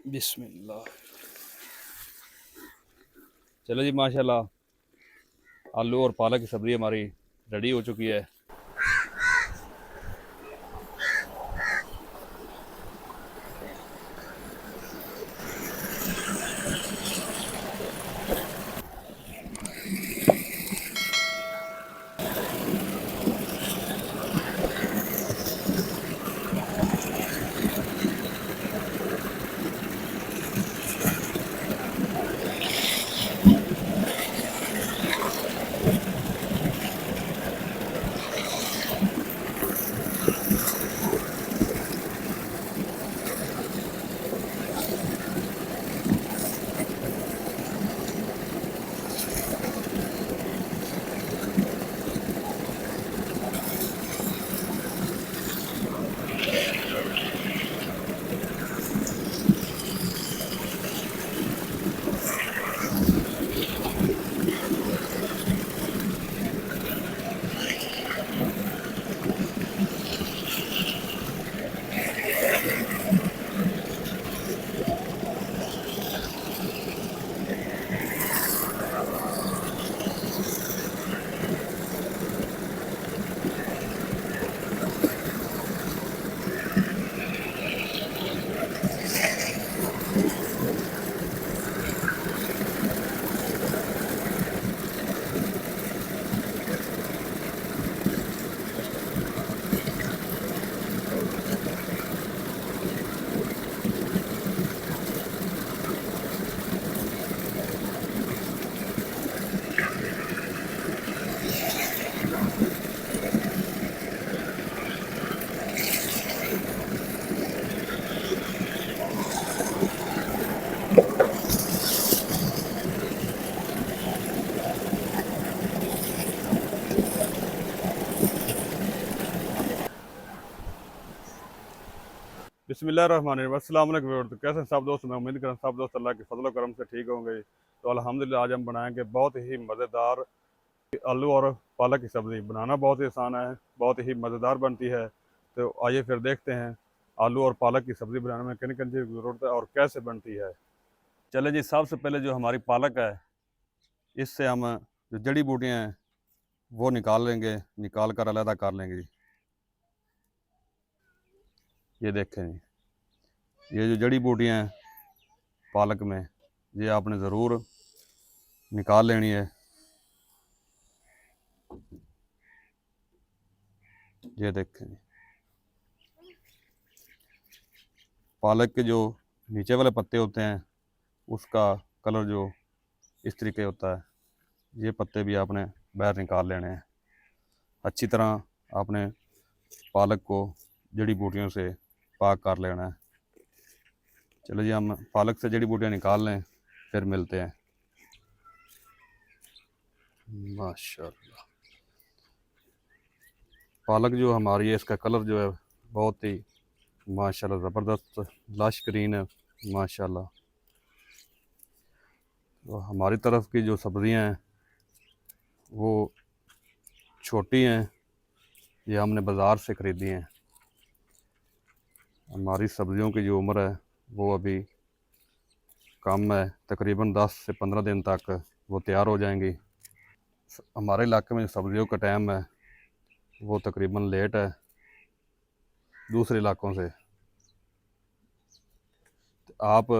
बिस्मिल्लाह। चलो जी, माशाल्लाह आलू और पालक की सब्ज़ी हमारी रेडी हो चुकी है। बिस्मिल्लाहिर्रहमानिर्रहीम। अस्सलाम वालेकुम व्यूअर्स। तो कैसे हैं सब दोस्त? मैं उम्मीद करता हूं सब दोस्त अल्लाह के फजल करम से ठीक होंगे। तो अल्हम्दुलिल्लाह आज हम बनाएंगे बहुत ही मज़ेदार आलू और पालक की सब्ज़ी। बनाना बहुत ही आसान है, बहुत ही मज़ेदार बनती है। तो आइए फिर देखते हैं आलू और पालक की सब्ज़ी बनाने में किन किन चीज़ की ज़रूरत है और कैसे बनती है। चले जी, सबसे पहले जो हमारी पालक है, इससे हम जो जड़ी बूटियाँ हैं वो निकाल लेंगे, निकाल कर अलहदा कर लेंगे जी। ये देखें जी, ये जो जड़ी बूटियाँ हैं पालक में, ये आपने ज़रूर निकाल लेनी है। ये देखें जी, पालक के जो नीचे वाले पत्ते होते हैं उसका कलर जो इस तरीके होता है, ये पत्ते भी आपने बाहर निकाल लेने हैं। अच्छी तरह आपने पालक को जड़ी बूटियों से पाक कर लेना है। चलो जी, हम पालक से जड़ी बूटियाँ निकाल लें, फिर मिलते हैं। माशाल्लाह, पालक जो हमारी है इसका कलर जो है बहुत ही माशाल्लाह ज़बरदस्त लश ग्रीन है माशाल्लाह। तो हमारी तरफ की जो सब्ज़ियाँ हैं वो छोटी हैं, ये हमने बाज़ार से ख़रीदी हैं। हमारी सब्ज़ियों की जो उम्र है वो अभी कम है, तकरीबन 10 से 15 दिन तक वो तैयार हो जाएंगी। हमारे इलाके में जो सब्ज़ियों का टाइम है वो तकरीबन लेट है दूसरे इलाकों से। आप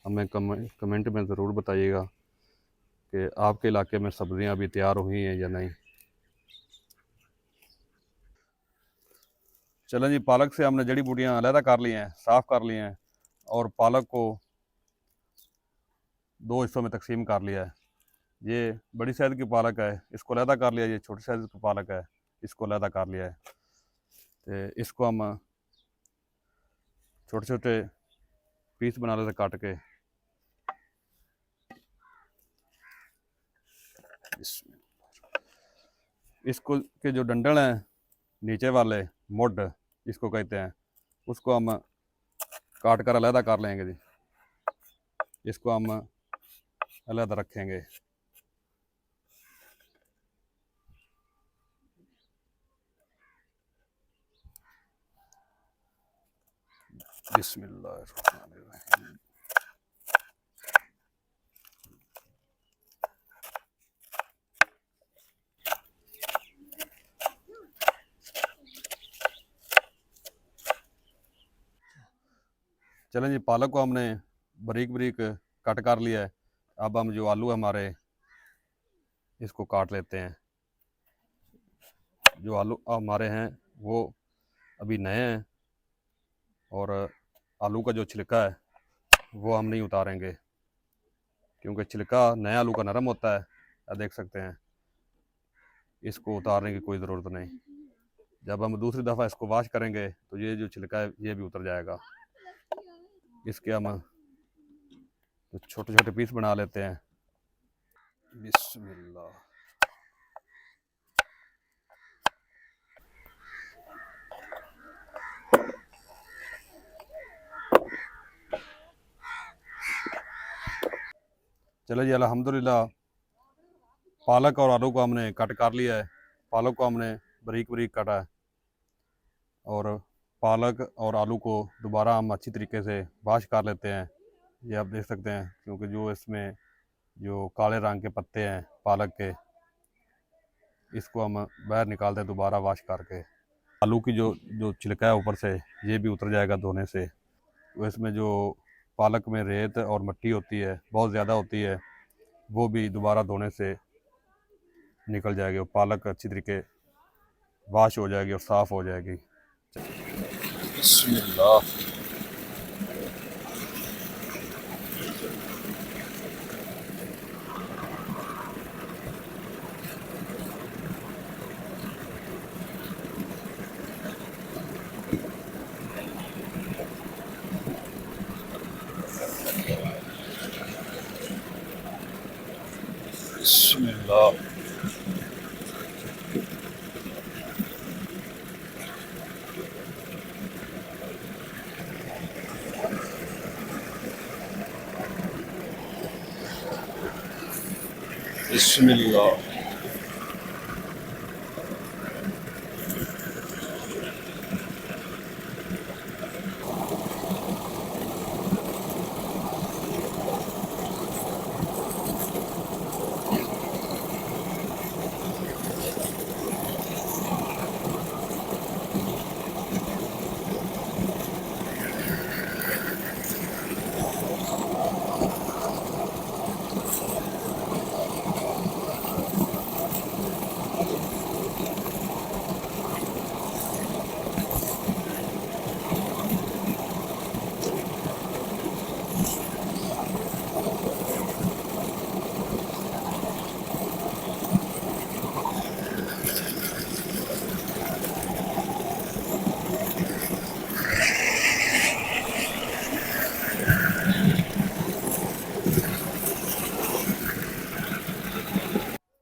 हमें कमेंट में ज़रूर बताइएगा कि आपके इलाके में सब्ज़ियां अभी तैयार हुई हैं या नहीं। चलें जी, पालक से हमने जड़ी बूटियां अलहदा कर ली हैं, साफ़ कर ली हैं और पालक को दो हिस्सों में तकसीम कर लिया है। ये बड़ी साइज़ की पालक है, इसको अलहदा कर लिया। ये छोटी साइज़ की पालक है, इसको अलहदा कर लिया है। तो इसको हम छोटे छोटे पीस बना लेते काट के। इसको के जो डंडल हैं नीचे वाले, मुड इसको कहते हैं, उसको हम काट कर अलहदा कर लेंगे जी। इसको हम अलहदा रखेंगे। बिस्मिल्लाहिर्रहमानिर्रहीम। चलें जी, पालक को हमने बारीक बारीक कट कर लिया है। अब हम जो आलू हमारे इसको काट लेते हैं। जो आलू हमारे हैं वो अभी नए हैं और आलू का जो छिलका है वो हम नहीं उतारेंगे, क्योंकि छिलका नया आलू का नरम होता है। आप देख सकते हैं, इसको उतारने की कोई ज़रूरत नहीं। जब हम दूसरी दफ़ा इसको वॉश करेंगे तो ये जो छिलका है ये भी उतर जाएगा। इसके हम छोटे छोटे पीस बना लेते हैं। बिस्मिल्लाह। चलो जी, अल्हम्दुलिल्लाह पालक और आलू को हमने कट कर लिया है। पालक को हमने बारीक बारीक काटा है और पालक और आलू को दोबारा हम अच्छी तरीके से वॉश कर लेते हैं। ये आप देख सकते हैं, क्योंकि जो इसमें जो काले रंग के पत्ते हैं पालक के, इसको हम बाहर निकालते हैं दोबारा वॉश करके। आलू की जो जो छिलका है ऊपर से ये भी उतर जाएगा धोने से। तो इसमें जो पालक में रेत और मिट्टी होती है बहुत ज़्यादा होती है, वो भी दोबारा धोने से निकल जाएगी और पालक अच्छी तरीके वॉश हो जाएगी और साफ़ हो जाएगी। बिस्मिल्लाह। बिस्मिल्लाह। बिस्मिल्लाह।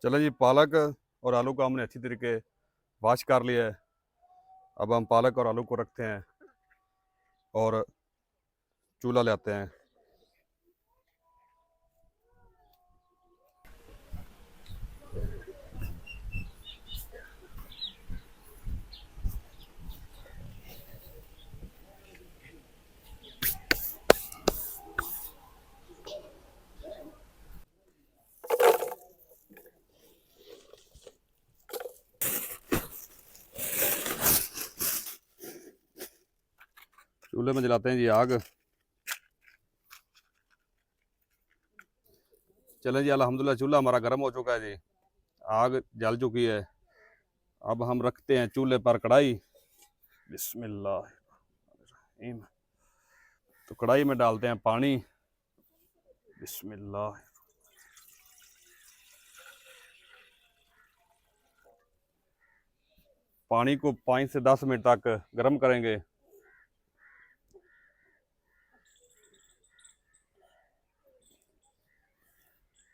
चलो जी, पालक और आलू को हमने अच्छी तरीके वॉश कर लिया है। अब हम पालक और आलू को रखते हैं और चूल्हा लाते हैं। चूल्हे में जलाते हैं जी आग। चलें जी, अल्हम्दुलिल्लाह चूल्हा हमारा गर्म हो चुका है जी, आग जल चुकी है। अब हम रखते हैं चूल्हे पर कढ़ाई। बिस्मिल्लाह। तो कढ़ाई में डालते हैं पानी। बिस्मिल्लाह। पानी को 5 से 10 मिनट तक गर्म करेंगे।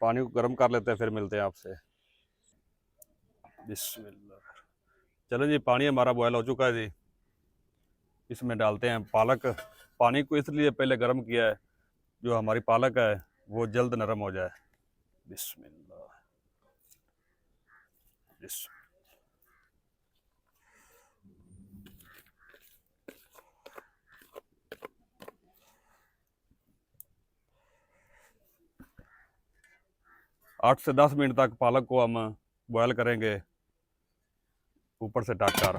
पानी को गर्म कर लेते हैं, फिर मिलते हैं आपसे। बिस्मिल्लाह। चलो जी, पानी हमारा बॉयल हो चुका है जी। इसमें डालते हैं पालक। पानी को इसलिए पहले गर्म किया है, जो हमारी पालक है वो जल्द नरम हो जाए। बिस्मिल्लाह। बिस्मिल्लाह। 8 से 10 मिनट तक पालक को हम बॉयल करेंगे ऊपर से ढककर।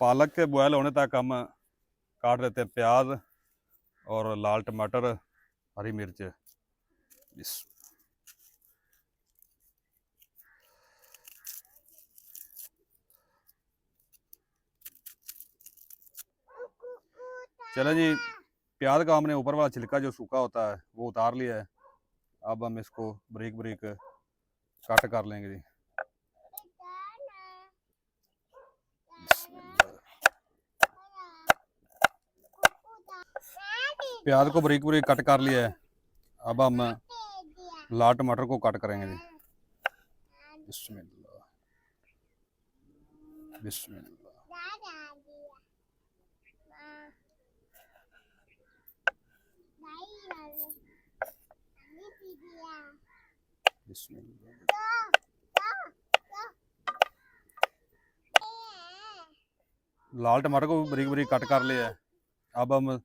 पालक के बॉयल होने तक हम काट लेते हैं प्याज और लाल टमाटर, हरी मिर्च। चलो जी, प्याज का हमने ऊपर वाला छिलका जो सूखा होता है वो उतार लिया है। अब हम इसको बारीक बारीक कट कर लेंगे जी। प्याज को बारीक बारीक कट कर लिया है। अब हम लाल टमाटर को कट करेंगे जी। बिस्मिल्लाह बिस्मिल्लाह। लाल टमाटर को बारीक बारीक कट कर लिया है। अब हम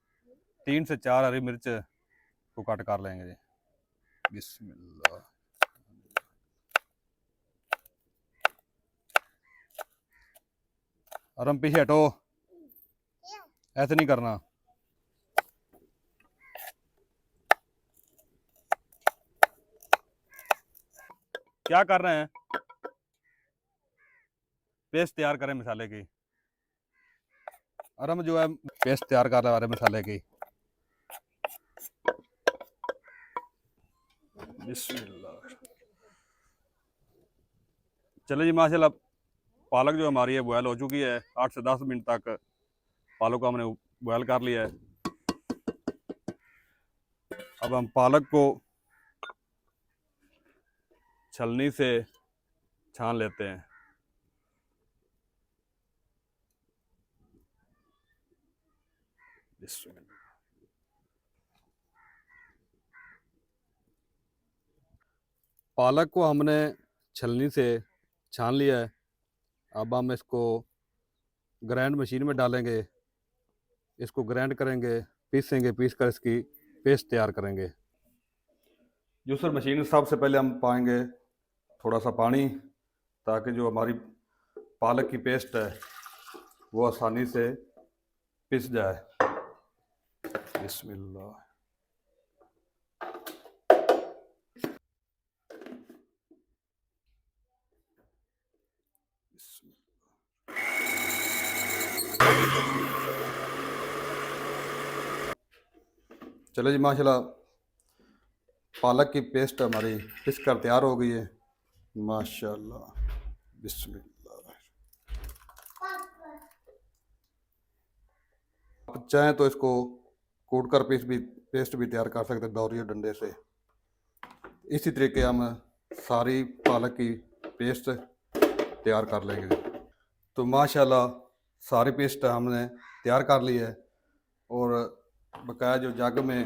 3 से 4 हरी मिर्च को कट कर लेंगे जी। बिस्मिल्लाह। अरम पीछे हटो, ऐसे नहीं करना। क्या कर रहे हैं? पेस्ट तैयार करें मसाले की। अरम जो है पेस्ट तैयार कर रहा है मसाले की। बिस्मिल्लाह। चलो जी, माशाल्लाह पालक जो हमारी है बॉयल हो चुकी है। 8 से 10 मिनट तक पालक को हमने बॉयल कर लिया है। अब हम पालक को छलनी से छान लेते हैं। पालक को हमने छलनी से छान लिया है। अब हम इसको ग्राइंड मशीन में डालेंगे, इसको ग्राइंड करेंगे, पीसेंगे, पीस कर इसकी पेस्ट तैयार करेंगे। जूसर मशीन सबसे पहले हम पाएंगे थोड़ा सा पानी, ताकि जो हमारी पालक की पेस्ट है वो आसानी से पिस जाए। बिस्मिल्लाह। चलो जी, माशाल्लाह पालक की पेस्ट हमारी पिस कर तैयार हो गई है। माशाल्लाह। बिस्मिल्लाह। आप चाहें तो इसको कूट कर पेस्ट भी तैयार कर सकते हैं दौरी और डंडे से। इसी तरीके हम सारी पालक की पेस्ट तैयार कर लेंगे। तो माशाल्लाह सारी पेस्ट हमने तैयार कर ली है, और बकाया जो जग में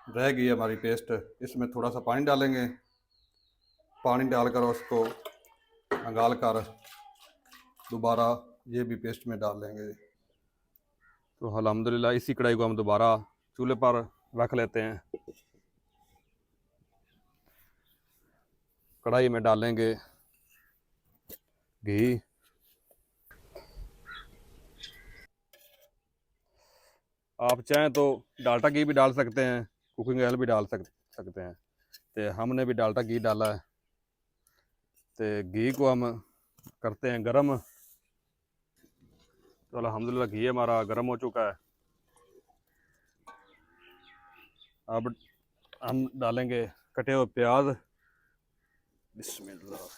रह गई है हमारी पेस्ट, इसमें थोड़ा सा पानी डालेंगे। पानी डालकर उसको अंगाल कर दोबारा ये भी पेस्ट में डाल लेंगे। तो अल्हम्दुलिल्लाह इसी कढ़ाई को हम दोबारा चूल्हे पर रख लेते हैं। कढ़ाई में डालेंगे घी। आप चाहें तो डाल्डा घी भी डाल सकते हैं, कुकिंग ऑयल भी डाल सकते हैं। तो हमने भी डाल्डा घी डाला है। तो घी को हम करते हैं गरम। तो अल्हम्दुलिल्लाह घी हमारा गरम हो चुका है। अब हम डालेंगे कटे हुए प्याज। बिस्मिल्लाह।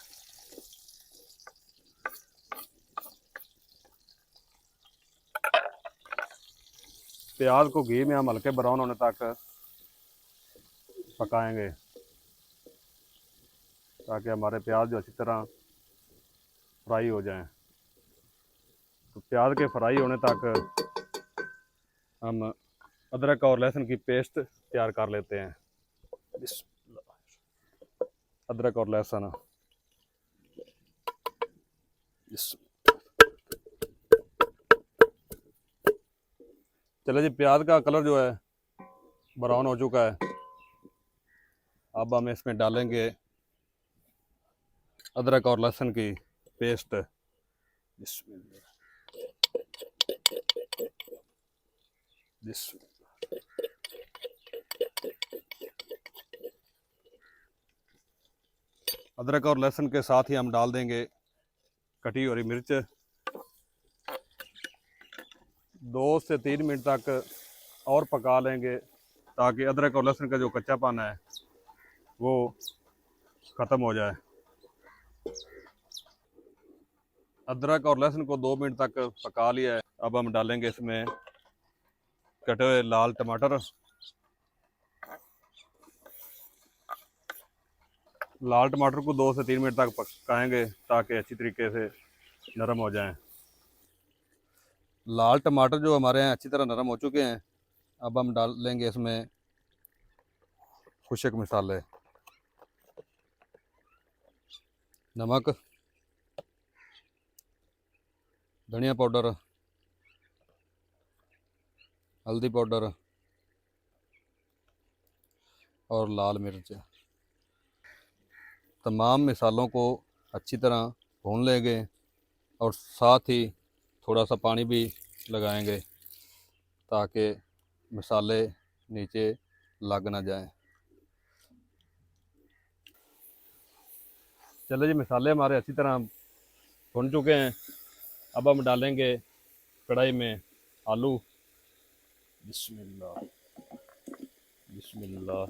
प्याज को घी में हम हल्के ब्राउन होने तक पकाएंगे, ताकि हमारे प्याज जो अच्छी तरह फ्राई हो जाएं। तो प्याज के फ्राई होने तक हम अदरक और लहसुन की पेस्ट तैयार कर लेते हैं। अदरक और लहसुन। चलो जी, प्याज का कलर जो है ब्राउन हो चुका है। अब हम इसमें डालेंगे अदरक और लहसुन की पेस्ट। बिस्मिल्लाह। अदरक और लहसुन के साथ ही हम डाल देंगे कटी हुई मिर्च। 2 से 3 मिनट तक और पका लेंगे ताकि अदरक और लहसुन का जो कच्चापन है वो ख़त्म हो जाए। अदरक और लहसुन को 2 मिनट तक पका लिया है। अब हम डालेंगे इसमें कटे हुए लाल टमाटर। लाल टमाटर को 2 से 3 मिनट तक पकाएंगे ताकि अच्छी तरीके से नरम हो जाएं। लाल टमाटर जो हमारे यहाँ अच्छी तरह नरम हो चुके हैं, अब हम डाल लेंगे इसमें खुश्क मसाले, नमक, धनिया पाउडर, हल्दी पाउडर और लाल मिर्च। तमाम मसालों को अच्छी तरह भून लेंगे और साथ ही थोड़ा सा पानी भी लगाएंगे ताकि मसाले नीचे लग ना जाएं। चलो जी, मसाले हमारे अच्छी तरह भुन चुके हैं। अब हम डालेंगे कढ़ाई में आलू। बिस्मिल्लाह बिस्मिल्लाह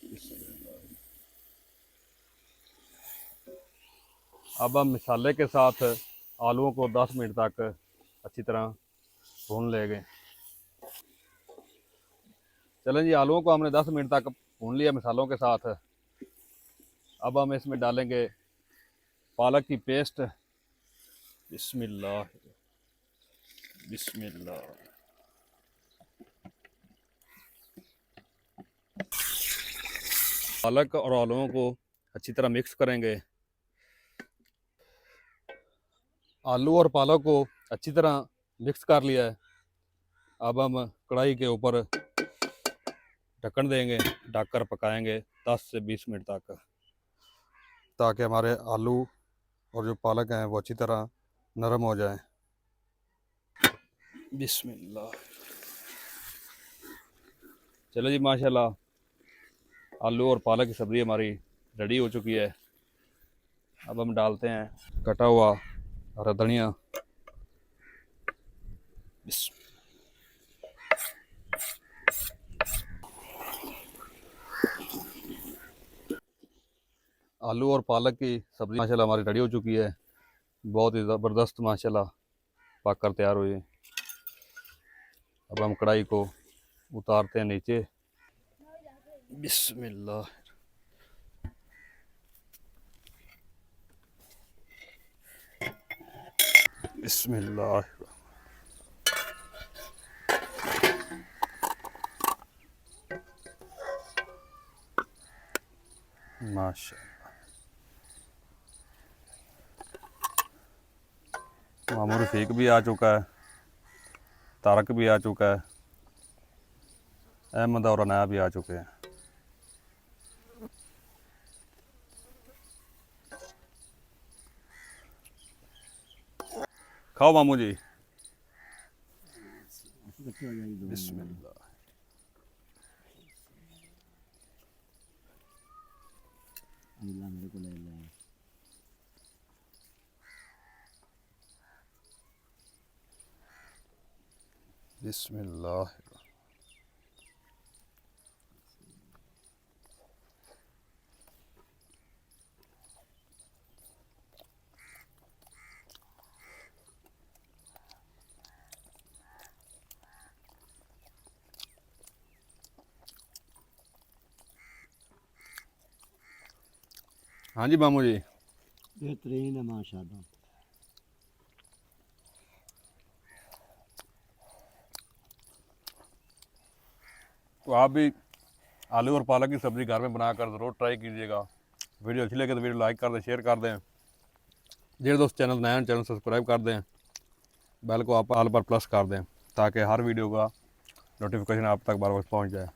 बिस्मिल्लाह। अब हम मसाले के साथ आलूओं को 10 मिनट तक अच्छी तरह भून लेंगे। चलें जी, आलूओं को हमने 10 मिनट तक भून लिया मसालों के साथ। अब हम इसमें डालेंगे पालक की पेस्ट। बिस्मिल्लाह बिस्मिल्लाह। पालक और आलूओं को अच्छी तरह मिक्स करेंगे। आलू और पालक को अच्छी तरह मिक्स कर लिया है। अब हम कढ़ाई के ऊपर ढक्कन देंगे, ढककर पकाएंगे 10 से 20 मिनट तक ताकि हमारे आलू और जो पालक हैं वो अच्छी तरह नरम हो जाएं। बिस्मिल्लाह। चलो जी, माशाल्लाह आलू और पालक की सब्ज़ी हमारी रेडी हो चुकी है। अब हम डालते हैं कटा हुआ हरा धनिया। आलू और पालक की सब्ज़ी माशाल्लाह हमारी रेडी हो चुकी है। बहुत ही ज़बरदस्त माशाल्लाह पक कर तैयार हुई है। अब हम कढ़ाई को उतारते हैं नीचे। बिस्मिल्लाह। बिस्मिल्लाह। माशाल्लाह। मामू रफीक भी आ चुका है, तारक भी आ चुका है, अहमद और अनाया भी आ चुके हैं। खाओ मामू जी। बिस्मिल्लाह। बिस्मिल्लाह। हाँ जी मामू जी, बेहतरीन है माशाल्लाह। तो आप भी आलू और पालक की सब्ज़ी घर में बनाकर ज़रूर ट्राई कीजिएगा। वीडियो अच्छी लगे तो वीडियो लाइक कर दें, शेयर कर दें। जो दोस्त चैनल नया चैनल सब्सक्राइब कर दें, बेल को आप ऑल पर प्लस कर दें ताकि हर वीडियो का नोटिफिकेशन आप तक बार बार पहुँच जाए।